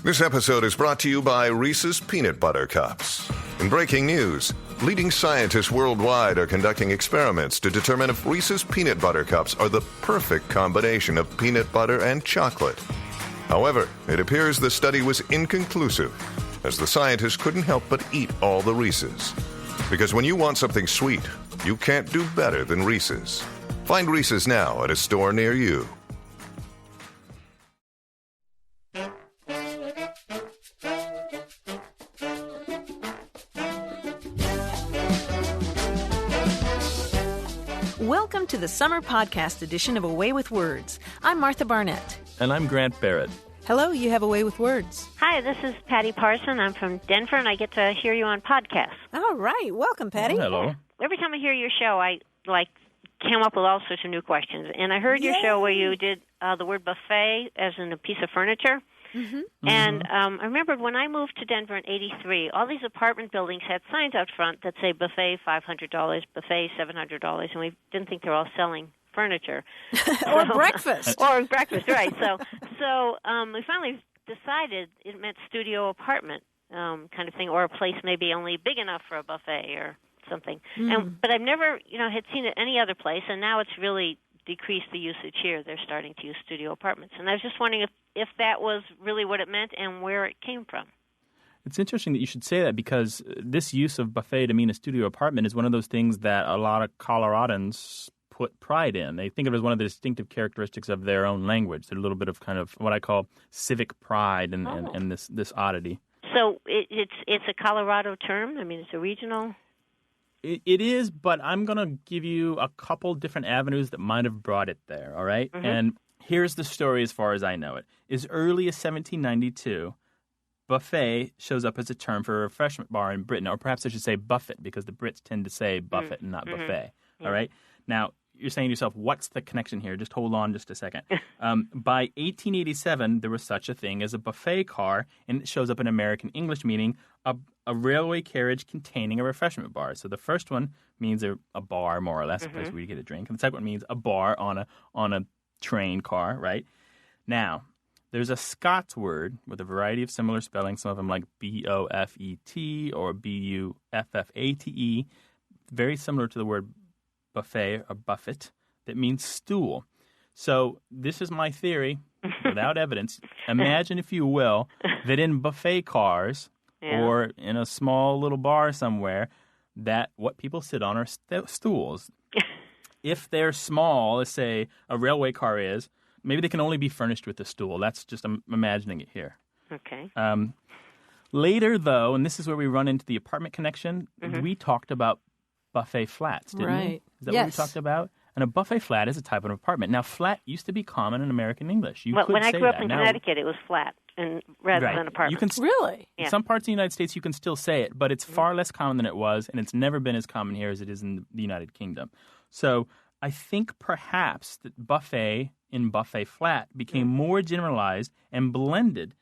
This episode is brought to you by Reese's Peanut Butter Cups. In breaking news, leading scientists worldwide are conducting experiments to determine if Reese's Peanut Butter Cups are the perfect combination of peanut butter and chocolate. However, it appears the study was inconclusive, as the scientists couldn't help but eat all the Reese's. Because when you want something sweet, you can't do better than Reese's. Find Reese's now at a store near you. Welcome to the summer podcast edition of A Way with Words. I'm Martha Barnett. And I'm Grant Barrett. Hello, you have A Way with Words. Hi, this is Patty Parson. I'm from Denver, and I get to hear you on podcasts. All right. Welcome, Patty. Oh, hello. Every time I hear your show, I came up with all sorts of new questions. And I heard your show where you did the word buffet as in a piece of furniture. Mm-hmm. And I remembered when I moved to Denver in '83, all these apartment buildings had signs out front that say buffet $500, buffet $700, and we didn't think they were all selling furniture. Or breakfast. Or breakfast, right. So we finally decided it meant studio apartment kind of thing, or a place maybe only big enough for a buffet or something. But I've never, had seen it any other place, and now it's really decreased the usage here. They're starting to use studio apartments. And I was just wondering if that was really what it meant and where it came from. It's interesting that you should say that because this use of buffet to mean a studio apartment is one of those things that a lot of Coloradans put pride in. They think of it as one of the distinctive characteristics of their own language. There's a little bit of kind of what I call civic pride in this oddity. So it's a Colorado term? I mean, it's a regional... It is, but I'm going to give you a couple different avenues that might have brought it there, all right? Mm-hmm. And here's the story as far as I know it. As early as 1792, buffet shows up as a term for a refreshment bar in Britain, or perhaps I should say buffet, because the Brits tend to say buffet and not buffet, all right? Now, you're saying to yourself, what's the connection here? Just hold on just a second. By 1887, there was such a thing as a buffet car, and it shows up in American English meaning a railway carriage containing a refreshment bar. So the first one means a bar, more or less, a place where you get a drink. And the second one means a bar on a train car, right? Now, there's a Scots word with a variety of similar spellings, some of them like B-O-F-E-T or B-U-F-F-A-T-E, very similar to the word buffet or buffet, that means stool. So this is my theory, without evidence. Imagine, if you will, that in buffet cars or in a small little bar somewhere, that what people sit on are stools. If they're small, let's say a railway car is, maybe they can only be furnished with a stool. That's just, I'm imagining it here. Okay. Later, though, and this is where we run into the apartment connection, we talked about buffet flats, didn't we? Is that what we talked about? And a buffet flat is a type of apartment. Now, flat used to be common in American English. When I grew up in Connecticut, it was flat rather than apartment. Really? In some parts of the United States, you can still say it, but it's far less common than it was, and it's never been as common here as it is in the United Kingdom. So I think perhaps that buffet in buffet flat became more generalized and blended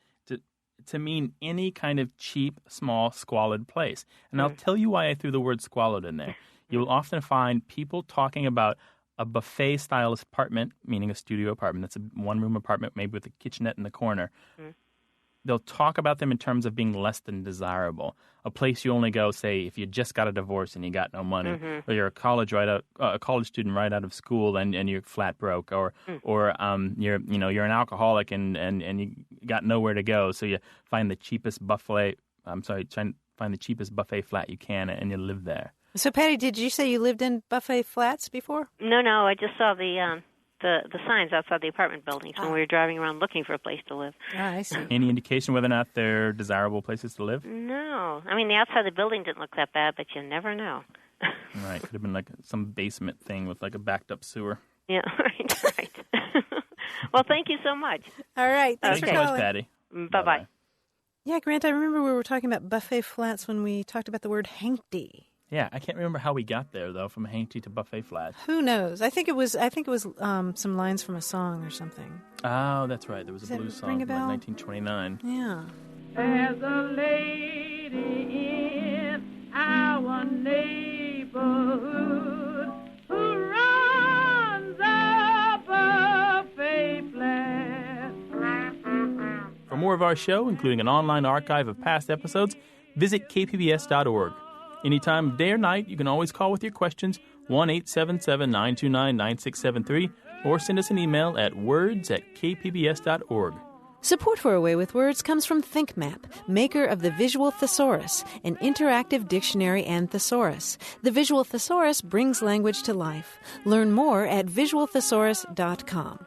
to mean any kind of cheap, small, squalid place. And I'll tell you why I threw the word squalid in there. You'll often find people talking about a buffet-style apartment, meaning a studio apartment. That's a one-room apartment, maybe with a kitchenette in the corner. They'll talk about them in terms of being less than desirable. A place you only go, say, if you just got a divorce and you got no money, or you're a college student right out of school and you're flat broke, or you're an alcoholic and you got nowhere to go, so you find the cheapest buffet. Find the cheapest buffet flat you can and you live there. So, Patty, did you say you lived in buffet flats before? No, I just saw the signs outside the apartment buildings when we were driving around looking for a place to live. Oh, I see. Any indication whether or not they're desirable places to live? No. I mean, the outside of the building didn't look that bad, but you never know. Right. Could have been like some basement thing with like a backed-up sewer. Yeah, right. Well, thank you so much. All right. Thanks so much, Patty. Bye-bye. Yeah, Grant, I remember we were talking about buffet flats when we talked about the word hanky. Yeah, I can't remember how we got there though, from Hankey to buffet flats. Who knows? I think it was some lines from a song or something. Oh, that's right. There was a blues song from like 1929. Yeah. There's a lady in our neighborhood who runs a buffet flat. For more of our show, including an online archive of past episodes, visit kpbs.org. Anytime, day or night, you can always call with your questions, 1-877-929-9673, or send us an email at words@kpbs.org. Support for A Way with Words comes from ThinkMap, maker of the Visual Thesaurus, an interactive dictionary and thesaurus. The Visual Thesaurus brings language to life. Learn more at visualthesaurus.com.